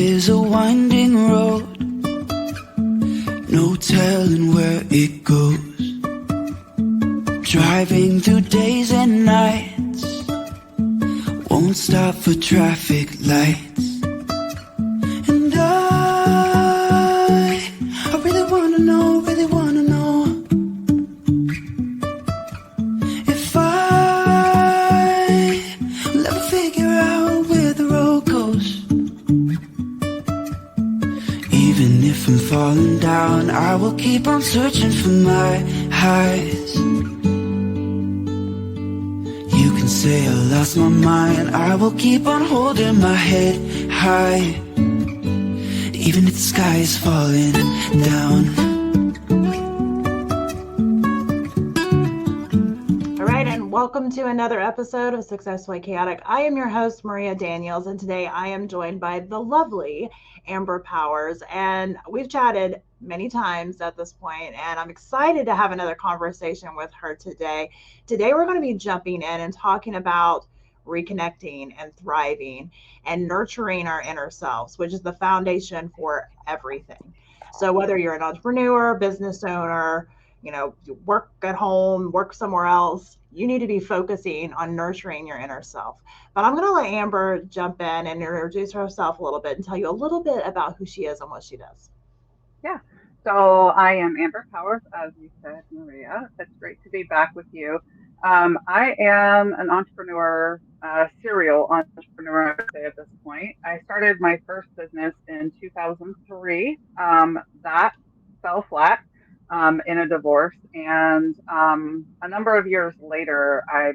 is a winding road, no telling where it goes. Driving through days and nights, won't stop for traffic lights. And I really wanna know if I'll ever figure out where the road goes. Even if I'm falling down, I will keep on searching for my highs. You can say I lost my mind, I will keep on holding my head high, even if the sky is falling down. All right, and welcome to another episode of Successfully Chaotic. I am your host, Maria Daniels, and today I am joined by the lovely Amber Powers, and we've chatted many times at this point, and I'm excited to have another conversation with her today. Today we're going to be jumping in and talking about reconnecting and thriving and nurturing our inner selves, which is the foundation for everything. So whether you're an entrepreneur, business owner, you work at home, work somewhere else, you need to be focusing on nurturing your inner self. But I'm going to let Amber jump in and introduce herself a little bit and tell you a little bit about who she is and what she does. Yeah. So I am Amber Powers, as you said, Maria. It's great to be back with you. I am an entrepreneur, serial entrepreneur, I would say at this point. I started my first business in 2003. That fell flat in a divorce. And a number of years later, I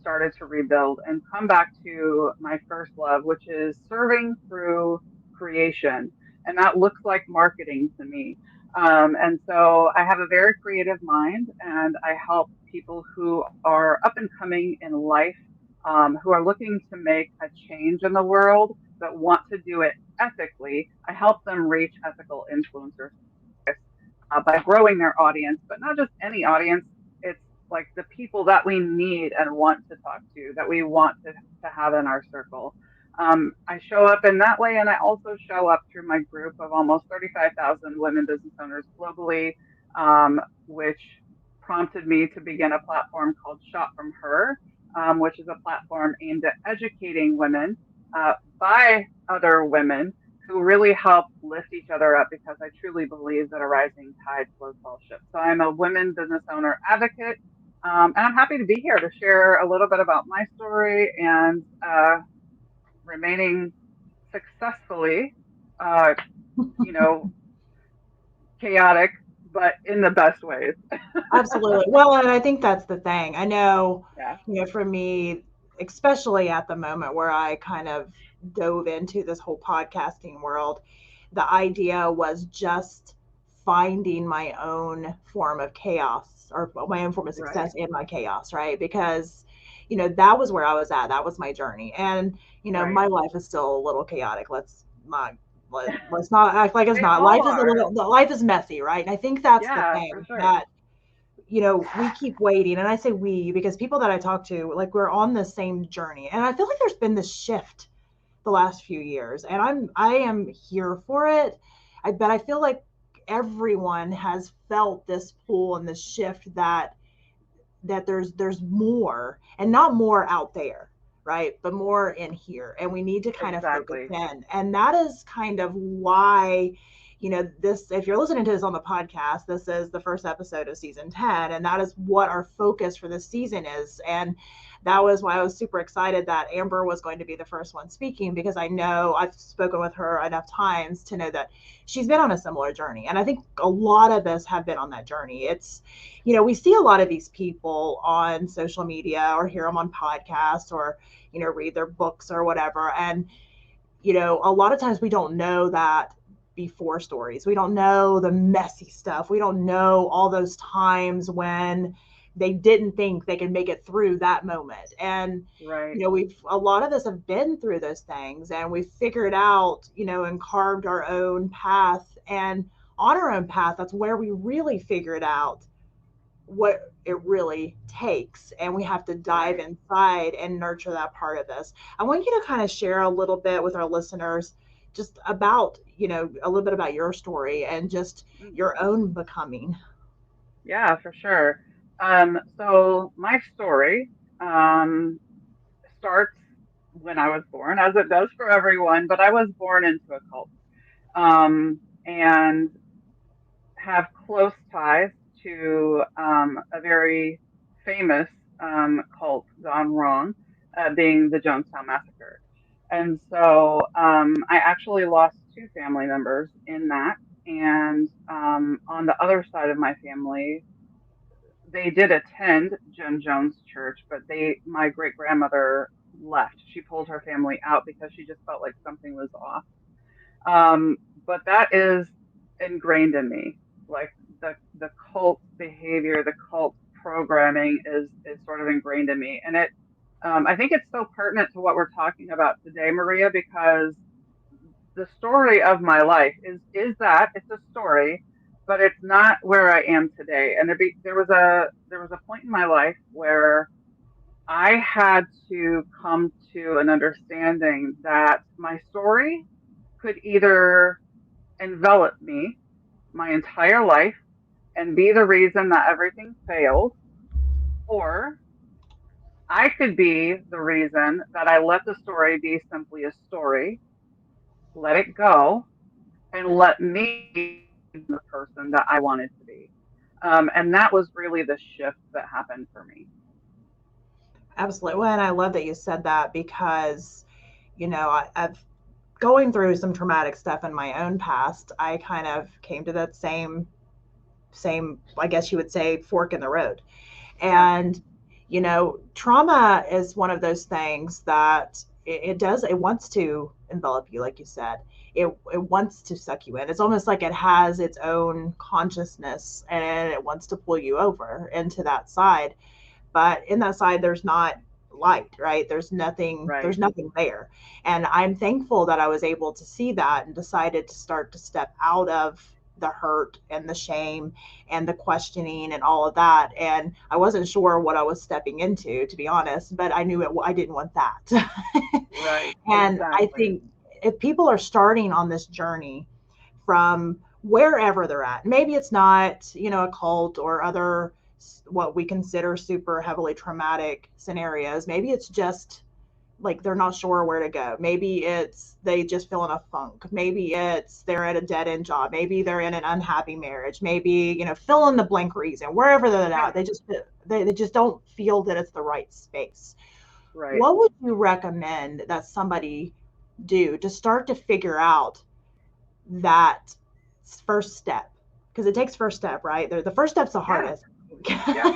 started to rebuild and come back to my first love, which is serving through creation. And that looks like marketing to me. And so I have a very creative mind, and I help people who are up and coming in life, who are looking to make a change in the world, but want to do it ethically. I help them reach ethical influencers by growing their audience, but not just any audience. It's like the people that we need and want to talk to, that we want to have in our circle. I show up in that way, and I also show up through my group of almost 35,000 women business owners globally, which prompted me to begin a platform called Shop From Her, which is a platform aimed at educating women by other women who really help lift each other up, because I truly believe that a rising tide floats all ships. So I'm a women business owner advocate, and I'm happy to be here to share a little bit about my story and remaining successfully, uh, chaotic, but in the best ways. Absolutely. Well, and I think that's the thing. I know, Yeah. for me, especially at the moment where I kind of dove into this whole podcasting world, the idea was just finding my own form of chaos, or my own form of success Right. in my chaos, right? Because, that was where I was at. That was my journey. And, Right. my life is still a little chaotic. Let's not act like it's They not. all are. Life is messy, right? And I think that's the Yeah, for thing sure. that, we keep waiting. And I say we because people that I talk to, like, we're on the same journey. And I feel like there's been this shift the last few years, and I am here for it. But I feel like everyone has felt this pull and this shift that there's more, and not more out there, right, but more in here, and we need to kind of focus Exactly. in. And that is kind of why, this, if you're listening to this on the podcast, this is the first episode of season 10, and that is what our focus for this season is. And that was why I was super excited that Amber was going to be the first one speaking, because I know I've spoken with her enough times to know that she's been on a similar journey. And I think a lot of us have been on that journey. It's, we see a lot of these people on social media or hear them on podcasts or, read their books or whatever. And, a lot of times we don't know that before stories. We don't know the messy stuff. We don't know all those times when they didn't think they could make it through that moment. And, Right. a lot of us have been through those things, and we've figured out, and carved our own path. And on our own path, that's where we really figured out what it really takes, and we have to dive Right. inside and nurture that part of us. I want you to kind of share a little bit with our listeners just about, a little bit about your story and just Mhm. your own becoming. Yeah, for sure. So my story um, starts when I was born, as it does for everyone, but I was born into a cult, and have close ties to a very famous cult gone wrong, being the Jonestown Massacre. And so I actually lost two family members in that. And on the other side of my family, they did attend Jim Jones Church, but my great grandmother left. She pulled her family out because she just felt like something was off. Um, but that is ingrained in me. Like the cult behavior, the cult programming is sort of ingrained in me, and I think it's so pertinent to what we're talking about today, Maria, because the story of my life is that it's a story, but it's not where I am today. And there was a point in my life where I had to come to an understanding that my story could either envelop me my entire life and be the reason that everything failed, or I could be the reason that I let the story be simply a story, let it go, and let me be the person that I wanted to be. And that was really the shift that happened for me. Absolutely. Well, and I love that you said that because, I've going through some traumatic stuff in my own past. I kind of came to that same, I guess you would say, fork in the road. Yeah, And, trauma is one of those things that it wants to envelop you, like you said. It wants to suck you in. It's almost like it has its own consciousness and it wants to pull you over into that side. But in that side, there's not light, right? There's right. nothing there. And I'm thankful that I was able to see that and decided to start to step out of the hurt and the shame and the questioning and all of that. And I wasn't sure what I was stepping into, to be honest, but I knew I didn't want that. Right, And I exactly. think if people are starting on this journey from wherever they're at, maybe it's not, a cult or other what we consider super heavily traumatic scenarios. Maybe it's just like they're not sure where to go. Maybe it's they just feel in a funk. Maybe it's they're at a dead end job. Maybe they're in an unhappy marriage. Maybe, fill in the blank reason. Wherever they're Yeah, at, they just don't feel that it's the right space. right. What would you recommend that somebody do to start to figure out that first step? Because it takes first step, right? The first step's the Yeah, hardest. yeah,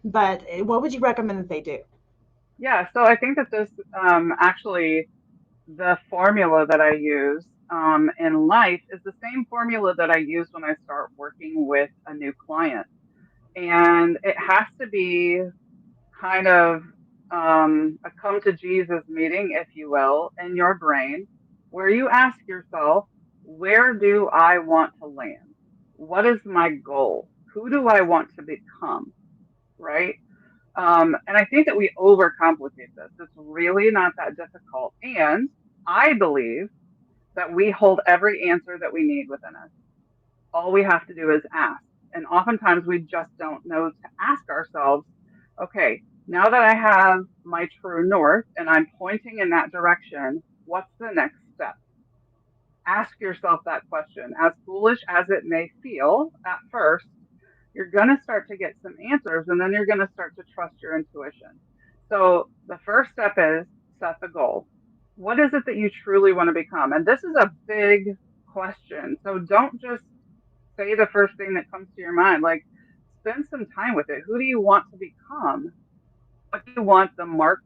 But what would you recommend that they do? yeah. So I think that this actually the formula that I use in life is the same formula that I use when I start working with a new client. And it has to be kind of a come to Jesus meeting, if you will, in your brain, where you ask yourself, where do I want to land? What is my goal? Who do I want to become? Right? And I think that we overcomplicate this. It's really not that difficult. And I believe that we hold every answer that we need within us. All we have to do is ask. And oftentimes we just don't know to ask ourselves, okay, now that I have my true north and I'm pointing in that direction, what's the next step? Ask yourself that question. As foolish as it may feel at first, you're going to start to get some answers and then you're going to start to trust your intuition. So the first step is set the goal. What is it that you truly want to become? And this is a big question. So don't just say the first thing that comes to your mind. Like, spend some time with it. Who do you want to become? What do you want the mark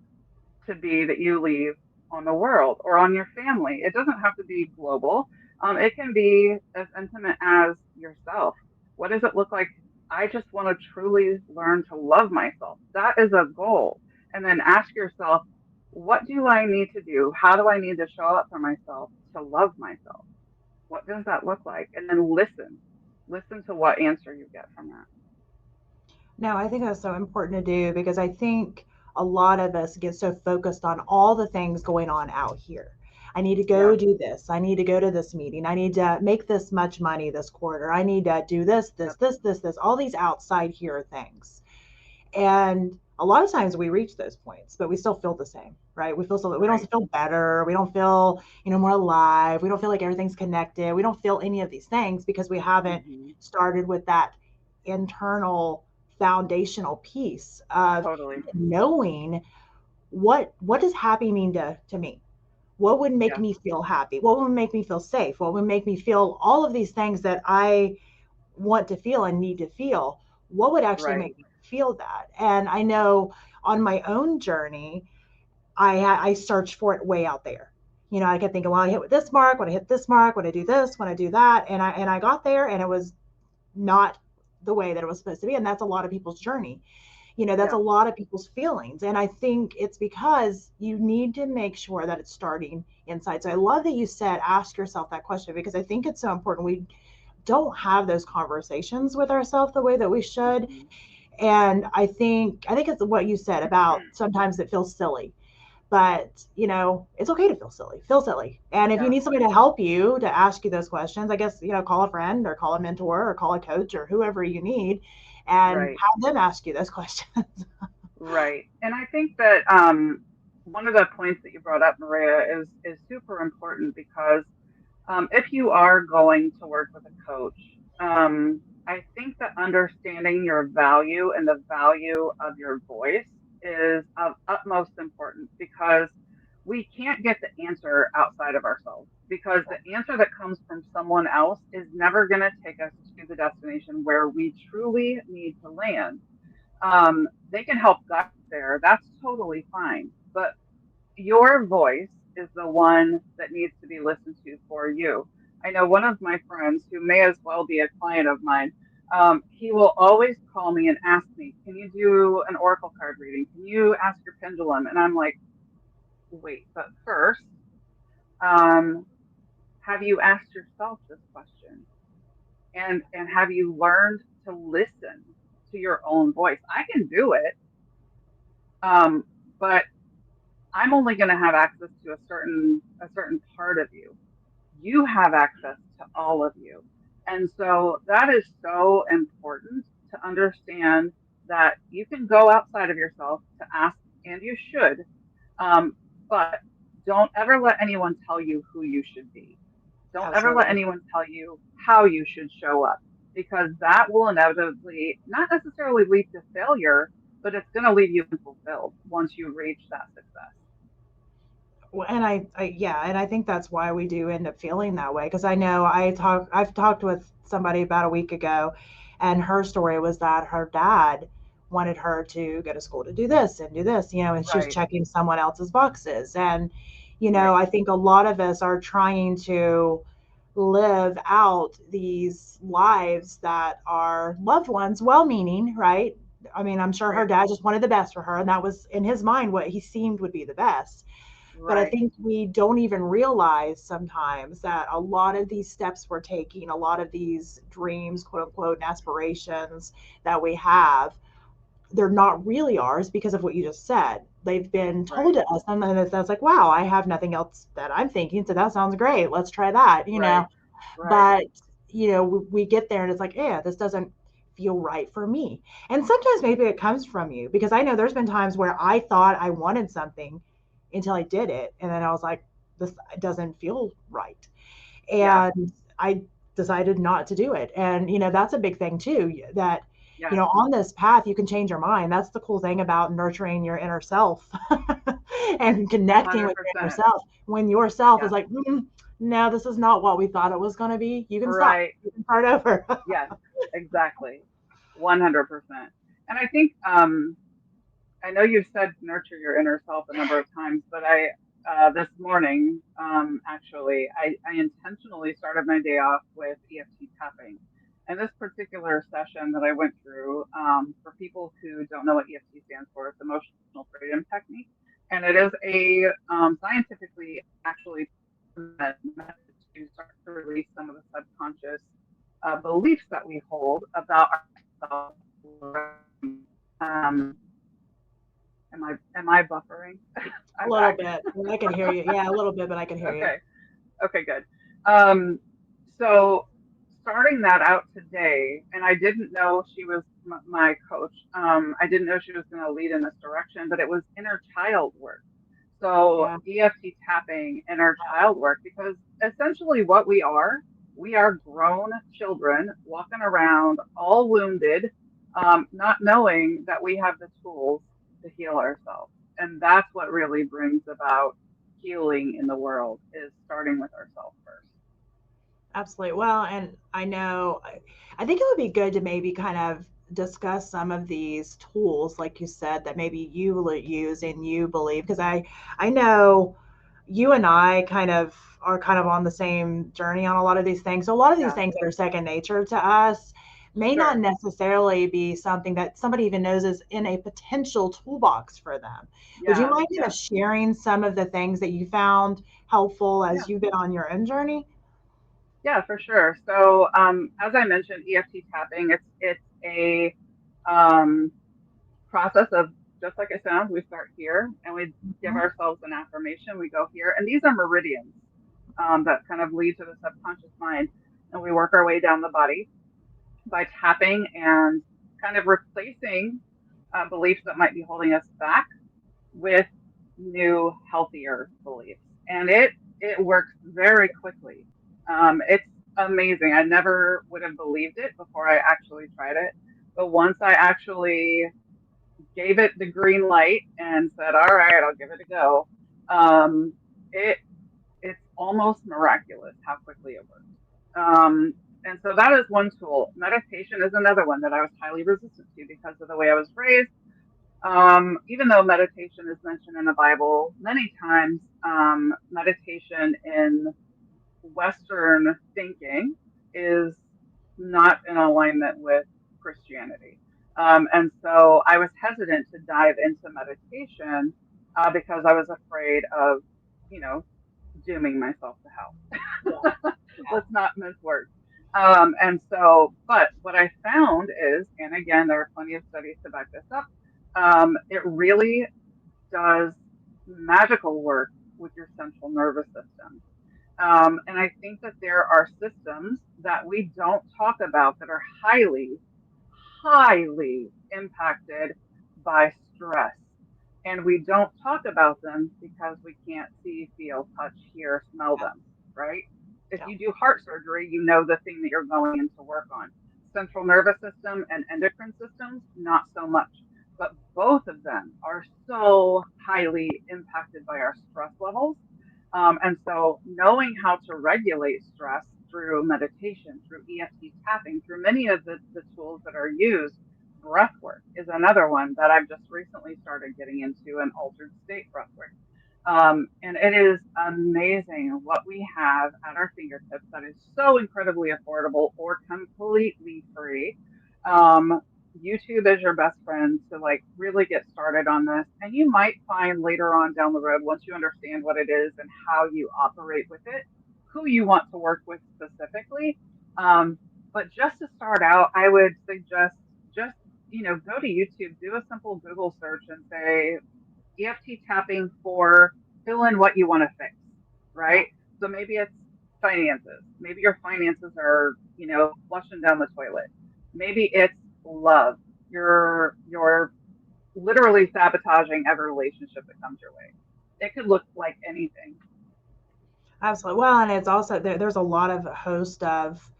to be that you leave on the world or on your family? It doesn't have to be global. It can be as intimate as yourself. What does it look like? I just want to truly learn to love myself. That is a goal. And then ask yourself, what do I need to do? How do I need to show up for myself to love myself? What does that look like? And then listen. Listen to what answer you get from that. No, I think that's so important to do because I think a lot of us get so focused on all the things going on out here. I need to Yeah. go do this. I need to go to this meeting. I need to make this much money this quarter. I need to do this, Yep. all these outside here things. And a lot of times we reach those points, but we still feel the same, right? We feel so we don't Right. feel better. We don't feel, more alive. We don't feel like everything's connected. We don't feel any of these things because we haven't Hmm. started with that internal foundational piece of Totally. knowing what does happy mean to me? What would make Yeah. me feel happy? What would make me feel safe? What would make me feel all of these things that I want to feel and need to feel? What would actually Right. make me feel that? And I know on my own journey, I searched for it way out there. I kept thinking, well, I hit this mark, when I hit this mark, when I do this, when I do that, and I got there, and it was not the way that it was supposed to be, and that's a lot of people's journey. That's a Yeah. lot of people's feelings. And I think it's because you need to make sure that it's starting inside. So I love that you said, ask yourself that question, because I think it's so important. We don't have those conversations with ourselves the way that we should. Hmm. And I think it's what you said about sometimes it feels silly. But it's okay to feel silly. Feel silly. And if you Yeah. need somebody to help you to ask you those questions, I guess, call a friend or call a mentor or call a coach or whoever you need and Right. have them ask you those questions. Right. And I think that one of the points that you brought up, Maria, is super important because if you are going to work with a coach, I think that understanding your value and the value of your voice is of utmost importance because we can't get the answer outside of ourselves because the answer that comes from someone else is never going to take us to the destination where we truly need to land. They can help guide there. That's totally fine. But your voice is the one that needs to be listened to for you. I know one of my friends who may as well be a client of mine. He will always call me and ask me, "Can you do an oracle card reading? Can you ask your pendulum?" And I'm like, "Wait, but first, um, have you asked yourself this question? And have you learned to listen to your own voice? I can do it, but I'm only going to have access to a certain part of you. You have access to all of you. And so that is so important to understand that you can go outside of yourself to ask, and you should, um, but don't ever let anyone tell you who you should be. Don't ever let Absolutely. anyone tell you how you should show up because that will inevitably not necessarily lead to failure, but it's going to leave you unfulfilled once you reach that success. Well, and yeah, and I think that's why we do end up feeling that way. Because I know I've talked with somebody about a week ago, and her story was that her dad wanted her to go to school to do this and do this, and she was Right, checking someone else's boxes. And, right, I think a lot of us are trying to live out these lives that are loved ones, well meaning, right? I mean, I'm sure her right, dad just wanted the best for her, and that was in his mind what he seemed would be the best. But I right, think we don't even realize sometimes that a lot of these steps we're taking, a lot of these dreams, quote unquote, and aspirations that we have, they're not really ours because of what you just said. They've been told right, to us, and then it's like, wow, I have nothing else that I'm thinking, so that sounds great. Let's try that. right, right, But we get there and it's like, yeah, this doesn't feel right for me. And sometimes maybe it comes from you, because I know there's been times where I thought I wanted something until I did it, and then I was like, this doesn't feel right, yeah, and I decided not to do it. And that's a big thing too, that yeah, on this path you can change your mind. That's the cool thing about nurturing your inner self and connecting with your inner 100%. self. When yourself is Yeah, like, no, this is not what we thought it was going to be, you can stop, right. you can start over. Yes, exactly. 100%. And I think, I know you've said nurture your inner self a number of times, but this morning, actually, I intentionally started my day off with EFT tapping. And this particular session that I went through, for people who don't know what EFT stands for, it's Emotional Freedom Technique. And it is a scientifically actually method to start to release some of the subconscious beliefs that we hold about ourselves. Um, Am I Am I buffering? A I'm little back. bit. I can hear you. Yeah, a little bit, but I can hear you. Okay. Okay, good. Um, so starting that out today, and I didn't know she was my coach. I didn't know she was going to lead in this direction, but it was inner child work. So Yeah. EFT tapping inner child work, because essentially what we are grown children walking around all wounded, not knowing that we have the tools to heal ourselves. And that's what really brings about healing in the world, is starting with ourselves first. Absolutely. Well, and I know, I think it would be good to maybe kind of discuss some of these tools, like you said, that maybe you will use and you believe, because I know you and I kind of are kind of on the same journey on a lot of these things. So a lot of these Yeah, things that are second nature to us may not sure. necessarily be something that somebody even knows is in a potential toolbox for them. Would you Yeah, mind kind yeah, of sharing some of the things that you found helpful yeah, as you've been on your own journey? yeah, for sure. So, as I mentioned, EFT tapping, it's a um, process of, just like it sounds, we start here and we give Mhm. ourselves an affirmation. We go here, and these are meridians that kind of lead to the subconscious mind, and we work our way down the body by tapping and kind of replacing beliefs that might be holding us back with new, healthier beliefs. And it works very quickly. It's amazing. I never would have believed it before I actually tried it. But once I actually gave it the green light and said, "All right, I'll give it a go," um, it it's almost miraculous how quickly it works. And so that is one tool. Meditation is another one that I was highly resistant to because of the way I was raised. Even though meditation is mentioned in the Bible many times, meditation in Western thinking is not in alignment with Christianity. And so I was hesitant to dive into meditation because I was afraid of, you know, dooming myself to Yeah. hell. Yeah. Let's not mince words. And so, but what I found is, and again, there are plenty of studies to back this up, it really does magical work with your central nervous system. And I think that there are systems that we don't talk about that are highly impacted by stress. And we don't talk about them because we can't see, feel, touch, hear, smell Yeah. them, right? If Yeah. you do heart surgery, you know the thing that you're going in to work on. Central nervous system and endocrine systems, not so much. But both of them are so highly impacted by our stress levels, and so knowing how to regulate stress through meditation, through EFT tapping, through many of the tools that are used, breath work is another one that I've just recently started getting into, an altered state breath work. And it is amazing what we have at our fingertips that is so incredibly affordable or completely free. Um, YouTube is your best friend to like really get started on this. And you might find later on down the road, once you understand what it is and how you operate with it, who you want to work with specifically. But just to start out, I would suggest just, go to YouTube, do a simple Google search and say EFT tapping for fill in what you want to fix, Yeah. right? So maybe it's finances. Maybe your finances are, flushing down the toilet. Maybe it's love. You're literally sabotaging every relationship that comes your way. It could look like anything. Absolutely. Well, and it's also there's a lot of host of,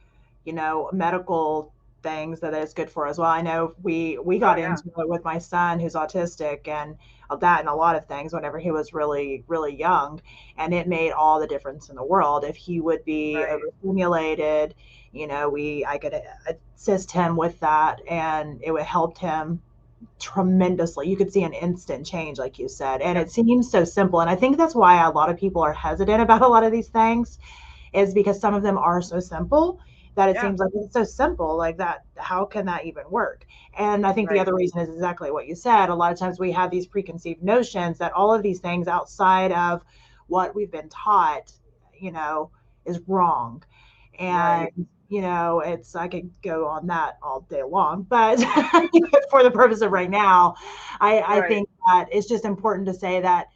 medical things that it's good for as well. I know we Oh got yeah, into it with my son who's autistic and that and a lot of things whenever he was really, really young. And it made all the difference in the world. If he would be right, overstimulated, I could assist him with that and it would help him tremendously. You could see an instant change, like you said. And yep, it seems so simple. And I think that's why a lot of people are hesitant about a lot of these things, is because some of them are so simple that it yeah, seems like it's so simple, like that. How can that even work? And I think the right, other reason is exactly what you said. A lot of times we have these preconceived notions that all of these things outside of what we've been taught, you know, is wrong. And right, I could go on that all day long, but for the purpose of right now, I Right. think that it's just important to say that,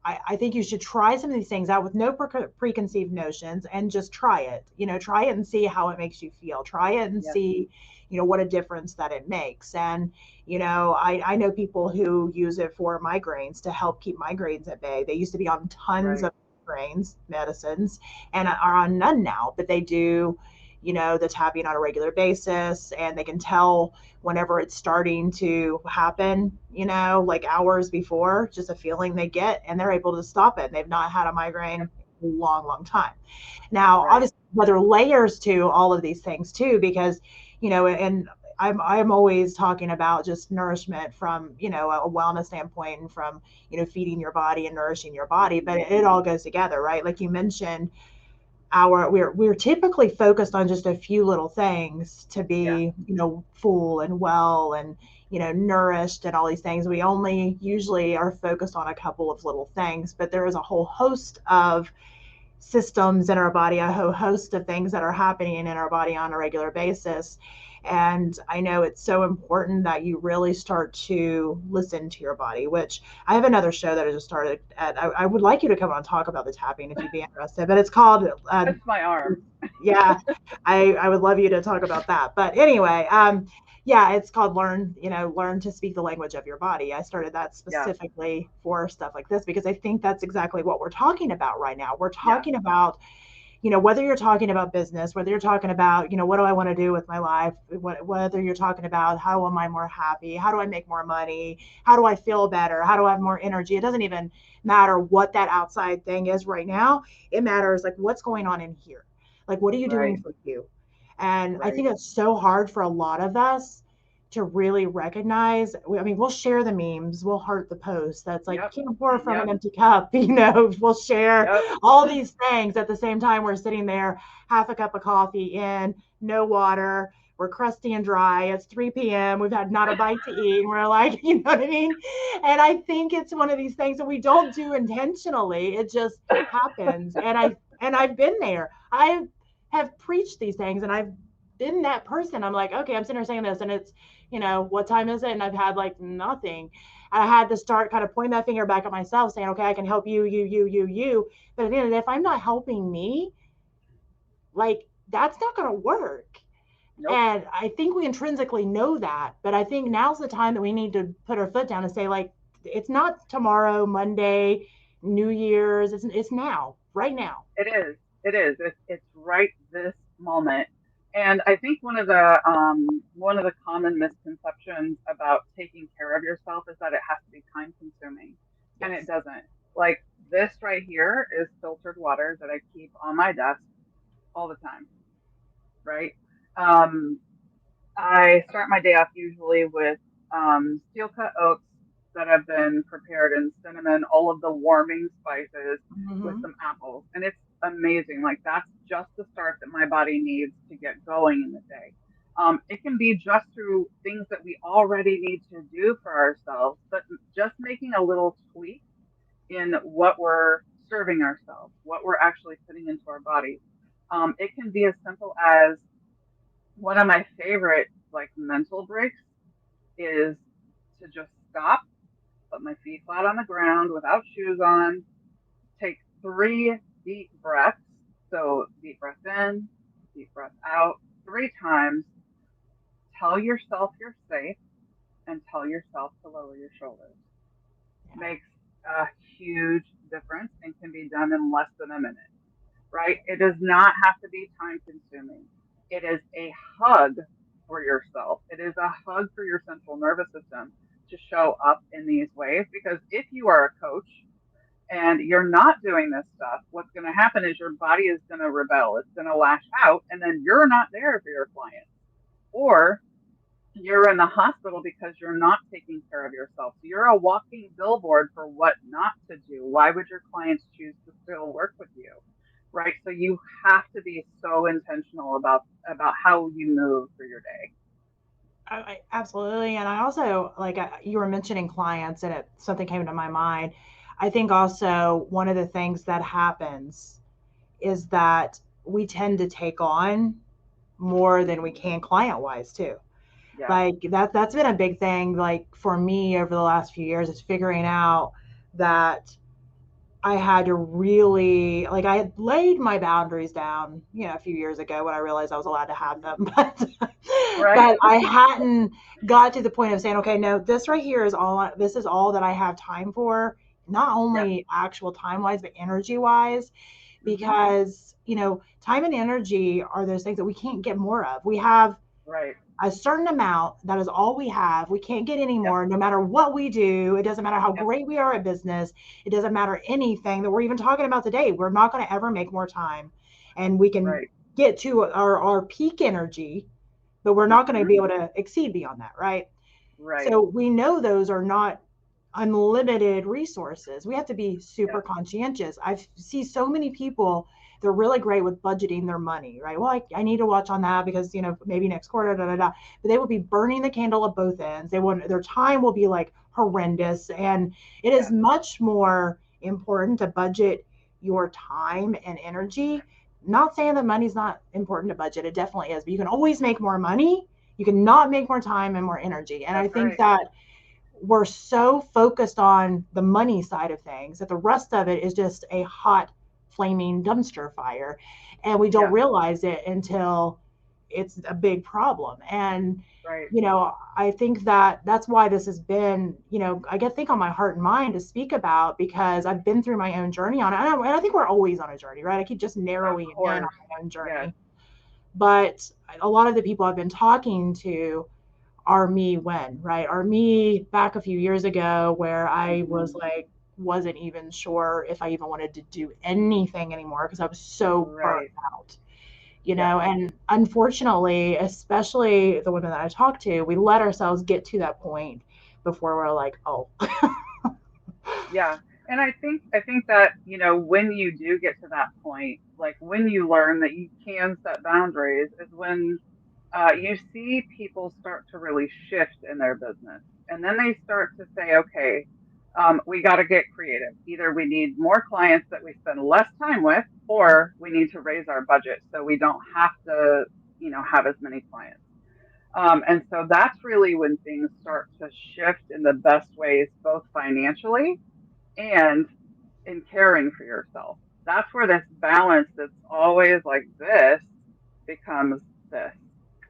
I think you should try some of these things out with no preconceived notions and just try it. Try it and see how it makes you feel. Try it and Yep. see, what a difference that it makes. And, I know people who use it for migraines to help keep migraines at bay. They used to be on tons Right. of migraines medicines and are on none now, but they do, the tapping on a regular basis, and they can tell whenever it's starting to happen, like hours before, just a feeling they get, and they're able to stop it. They've not had a migraine Yep. in a long, long time. Now, Right. obviously, there are layers to all of these things too, because, and I'm always talking about just nourishment from, a wellness standpoint, and from, feeding your body and nourishing your body, but it all goes together, right? Like you mentioned, we're typically focused on just a few little things to Yeah. be, full and well and, nourished and all these things. We only usually are focused on a couple of little things, but there is a whole host of systems in our body, a whole host of things that are happening in our body on a regular basis. And I know it's so important that you really start to listen to your body, which I have another show that I just started at. I would like you to come on and talk about the tapping if you'd be interested, but it's called, That's my arm. yeah, I would love you to talk about that. But anyway, yeah, it's called learn to speak the language of your body. I started that Yeah. specifically for stuff like this because I think that's exactly what we're talking about right now. We're Yeah. talking about, whether you're talking about business, whether you're talking about, what do I want to do with my life, whether you're talking about how am I more happy, how do I make more money, how do I feel better, how do I have more energy. It doesn't even matter what that outside thing is right now. It matters like what's going on in here. Like, what are you doing Right. for you? And I Right. think it's so hard for a lot of us to really recognize. I mean, we'll share the memes, we'll heart the post that's like, Yep. can't pour from an Yep. empty cup, we'll share Yep. all these things at the same time. We're sitting there, half a cup of coffee in, no water, we're crusty and dry, it's 3 p.m., we've had not a bite to eat, and we're like, you know what I mean? And I think it's one of these things that we don't do intentionally, it just happens. And I've been there. I have preached these things, and I've been that person. I'm like, okay, I'm sitting here saying this, and it's, what time is it? And I've had like nothing. I had to start kind of pointing that finger back at myself, saying, okay, I can help you. But at the end of the day, if I'm not helping me, like, that's not going to work. Nope. And I think we intrinsically know that. But I think now's the time that we need to put our foot down and say, like, it's not tomorrow, Monday, New Year's. It's now, right now. It is. It is. It's right this moment. And I think one of the common misconceptions about taking care of yourself is that it has to be time consuming, and it Yes. doesn't. Like this right here is filtered water that I keep on my desk all the time, right? Um, I start my day off usually with steel cut oats that have been prepared in cinnamon, all of the warming spices with Mm-hmm. some apples. And it's amazing. Like, that's just the start that my body needs to get going in the day. It can be just through things that we already need to do for ourselves, but just making a little tweak in what we're serving ourselves, what we're actually putting into our bodies. It can be as simple as one of my favorite like mental breaks is to just stop, put my feet flat on the ground without shoes on, take 3 deep breaths. So deep breath in, deep breath out 3 times. Tell yourself you're safe and tell yourself to lower your shoulders. Yeah. Makes a huge difference and can be done in less than a minute, right? It does not have to be time consuming. It is a hug for yourself. It is a hug for your central nervous system to show up in these ways. Because if you are a coach and you're not doing this stuff, what's going to happen is your body is going to rebel. It's going to lash out, and then you're not there for your clients. Or you're in the hospital because you're not taking care of yourself. So you're a walking billboard for what not to do. Why would your clients choose to still work with you? Right? So you have to be so intentional about how you move through your day. Absolutely. And I also, like, you were mentioning clients, and something came to my mind. I think also one of the things that happens is that we tend to take on more than we can client wise too. Yeah. Like that's been a big thing like for me over the last few years is figuring out that I had to really like I had laid my boundaries down, a few years ago when I realized I was allowed to have them, but Right. but I hadn't got to the point of saying, okay, no, this right here is this is all that I have time for, not Yeah. only actual time wise, but energy wise, Hmm. because time and energy are those things that we can't get more of. We have Right. a certain amount. That is all we have. We can't get any Yep. more, no matter what we do. It doesn't matter how Yep. great we are at business. It doesn't matter anything that we're even talking about today. We're not going to ever make more time. And we can Right. get to our peak energy, but we're not going to Hmm. be able to exceed beyond that, right? Right. So we know those are not unlimited resources. We have to be super Yep. conscientious. I see so many people, they're really great with budgeting their money, right? Well, I need to watch on that because, maybe next quarter, da, da, da. But they will be burning the candle at both ends. Their time will be like horrendous. And it is Yeah. much more important to budget your time and energy. Not saying that money's not important to budget. It definitely is, but you can always make more money. You cannot make more time and more energy. And I That's think right. that we're so focused on the money side of things that the rest of it is just a hot, flaming dumpster fire. And we don't Yeah. realize it until it's a big problem. And, Right. I think that that's why this has been, I get think on my heart and mind to speak about because I've been through my own journey on it. And I think we're always on a journey, right? I keep just Of narrowing in on course. my own Yes. journey. But a lot of the people I've been talking to are me when, right? Are me back a few years ago where I was Hmm. like, wasn't even sure if I even wanted to do anything anymore because I was so burnt Right. out, Yeah. and unfortunately, especially the women that I talk to, we let ourselves get to that point before we're like, oh, Yeah. And I think that, when you do get to that point, like when you learn that you can set boundaries is when you see people start to really shift in their business. And then they start to say, okay, we got to get creative. Either we need more clients that we spend less time with, or we need to raise our budget so we don't have to, have as many clients. And so that's really when things start to shift in the best ways, both financially and in caring for yourself. That's where this balance that's always like this becomes this,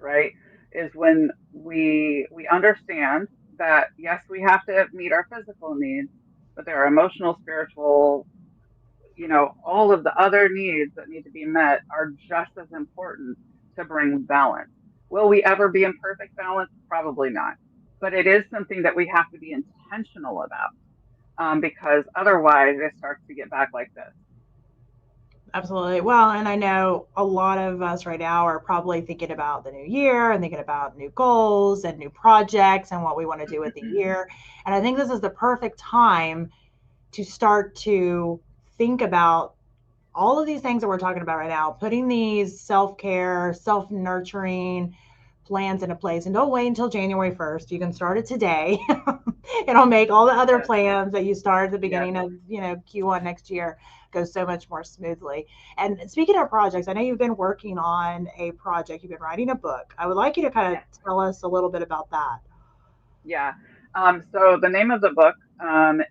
right? Is when we understand that yes, we have to meet our physical needs, but there are emotional, spiritual, all of the other needs that need to be met are just as important to bring balance. Will we ever be in perfect balance? Probably not. But it is something that we have to be intentional about, because otherwise it starts to get back like this. absolutely. Well, and I know a lot of us right now are probably thinking about the new year and thinking about new goals and new projects and what we want to do with the year. And I think this is the perfect time to start to think about all of these things that we're talking about right now, putting these self care, self nurturing plans into place. And don't wait until January 1st. You can start it today. It'll make all the other Yes, plans that you start at the yes, beginning of, Q1 next year go so much more smoothly. And speaking of projects, I know you've been working on a project, you've been writing a book. I would like you to kind of yes, tell us a little bit about that. yeah. So the name of the book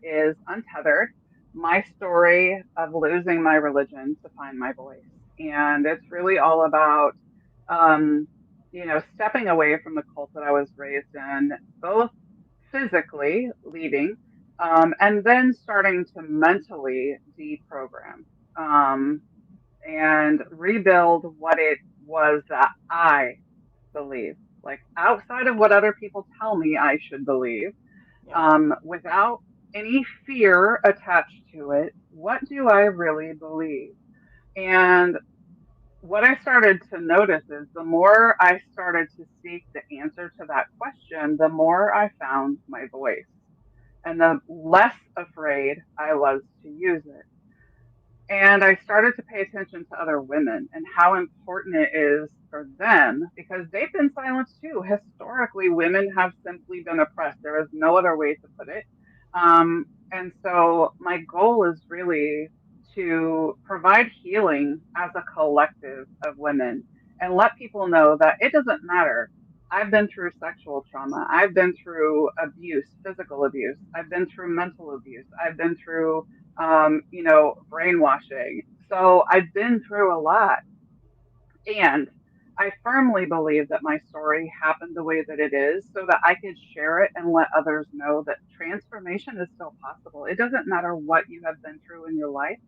is Untethered: My Story of Losing My Religion to Find My Voice, and it's really all about stepping away from the cult that I was raised in, both physically leaving, and then starting to mentally deprogram, um, and rebuild what it was that I believe, like outside of what other people tell me I should believe, Yeah. without any fear attached to it. What do I really believe? And what I started to notice is the more I started to seek the answer to that question, the more I found my voice and the less afraid I was to use it. And I started to pay attention to other women and how important it is for them because they've been silenced too. Historically, women have simply been oppressed. There is no other way to put it. And so my goal is really to provide healing as a collective of women and let people know that it doesn't matter. I've been through sexual trauma. I've been through abuse, physical abuse. I've been through mental abuse. I've been through, brainwashing. So I've been through a lot. And I firmly believe that my story happened the way that it is so that I could share it and let others know that transformation is still possible. It doesn't matter what you have been through in your life,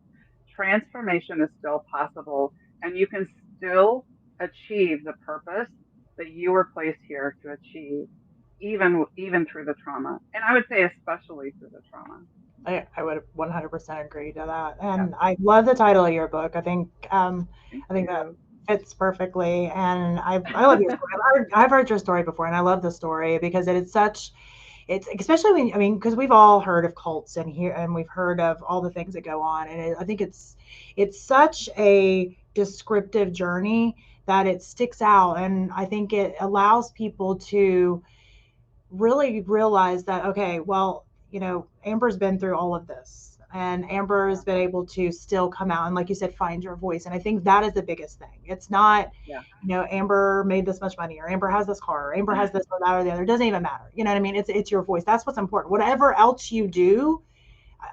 transformation is still possible, and you can still achieve the purpose that you were placed here to achieve, even through the trauma. And I would say especially through the trauma. I would 100% agree to that. Yeah. And I love the title of your book. Thank I think that you. fits perfectly. And I love your story. I've heard your story before, and I love the story because it is such. It's especially when I mean because we've all heard of cults and here and we've heard of all the things that go on, and I think it's such a descriptive journey that it sticks out, and I think it allows people to really realize that, okay, well, Amber's been through all of this and Yeah. Amber's been able to still come out and, like you said, find your voice. And I think that is the biggest thing. It's not, Yeah. Amber made this much money or Amber has this car or Amber has this or that or the other. It doesn't even matter. You know what I mean? It's your voice. That's what's important. Whatever else you do,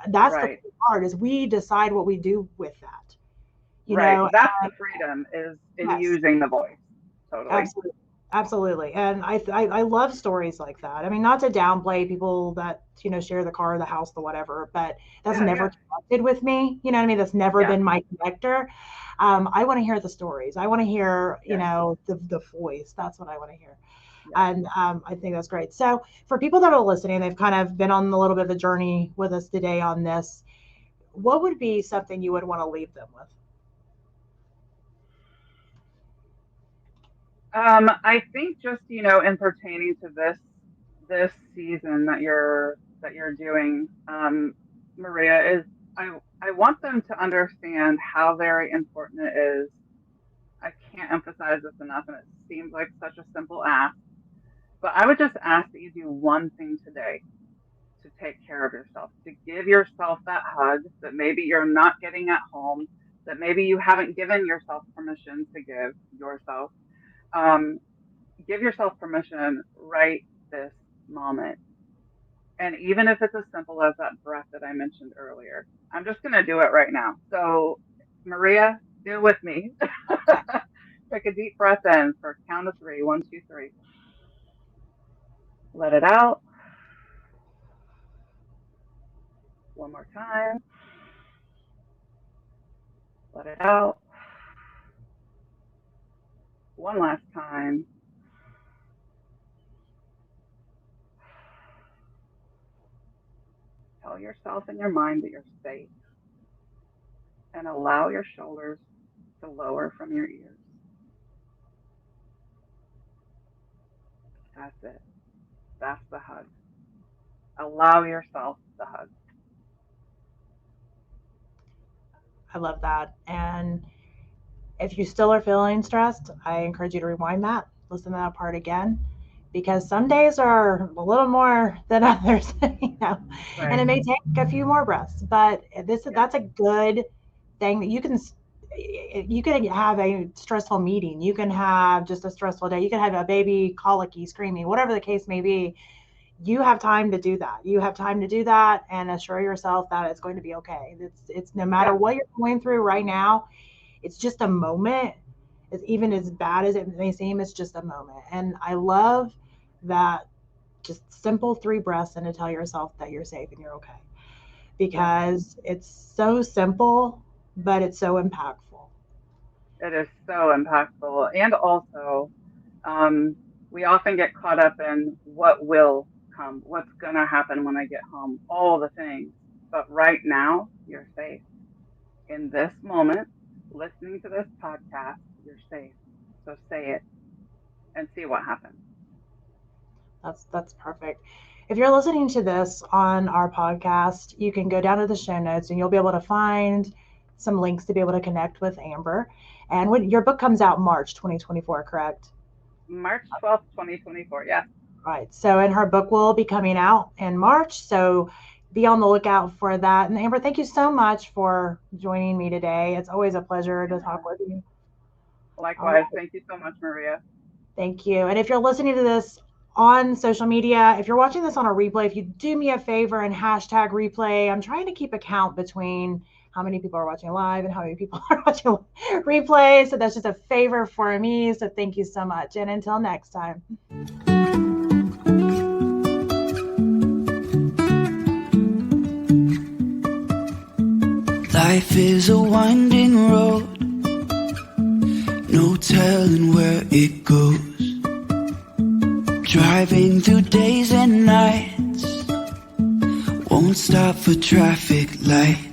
that's the Right. part is we decide what we do with that, you Right. know? That's the freedom is in Yes. using the voice. Totally. Absolutely. Absolutely. And I love stories like that. I mean, not to downplay people that, share the car, the house, the whatever, but that's Yeah. never Yeah. connected with me. You know what I mean? That's never Yeah. been my connector. I want to hear the stories. I want to hear, Yes. the voice. That's what I want to hear. Yes. And I think that's great. So for people that are listening, they've kind of been on a little bit of a journey with us today on this. What would be something you would want to leave them with? I think just in pertaining to this season that you're doing, Maria, is I want them to understand how very important it is. I can't emphasize this enough, and it seems like such a simple ask, but I would just ask that you do one thing today to take care of yourself, to give yourself that hug that maybe you're not getting at home, that maybe you haven't given yourself permission to give yourself. Um, give yourself permission right this moment. And even if it's as simple as that breath that I mentioned earlier, I'm just going to do it right now. So, Maria, do it with me. Okay. Take a deep breath in for a count of three. One, two, three. Let it out. One more time. Let it out. One last time. Tell yourself in your mind that you're safe and allow your shoulders to lower from your ears. That's it. That's the hug. Allow yourself the hug. I love that. And if you still are feeling stressed, I encourage you to rewind that, listen to that part again, because some days are a little more than others, and Right. it may take a few more breaths, but Yeah. that's a good thing that you can have a stressful meeting, you can have just a stressful day, you can have a baby colicky, screaming, whatever the case may be. You have time to do that. You have time to do that and assure yourself that it's going to be okay. It's no matter Yep. what you're going through right now, it's just a moment. It's even as bad as it may seem, it's just a moment. And I love that just simple three breaths and to tell yourself that you're safe and you're okay. Yep. Because it's so simple, but it's so impactful. It is so impactful. And also, um, we often get caught up in what will come, what's going to happen when I get home, all the things. But right now, you're safe. In this moment, listening to this podcast, you're safe. So say it and see what happens. That's perfect. If you're listening to this on our podcast, you can go down to the show notes and you'll be able to find some links to be able to connect with Amber. And when your book comes out March 2024, correct? March 12th, 2024. Yes. Right. So, and her book will be coming out in March. So be on the lookout for that. And Amber, thank you so much for joining me today. It's always a pleasure to talk Yeah. with you. Likewise. Thank you so much, Maria. Thank you. And if you're listening to this on social media, if you're watching this on a replay, if you do me a favor and hashtag replay, I'm trying to keep a count between how many people are watching live and how many people are watching replay. So that's just a favor for me. So thank you so much. And until next time. Life is a winding road, no telling where it goes. Driving through days and nights, won't stop for traffic lights.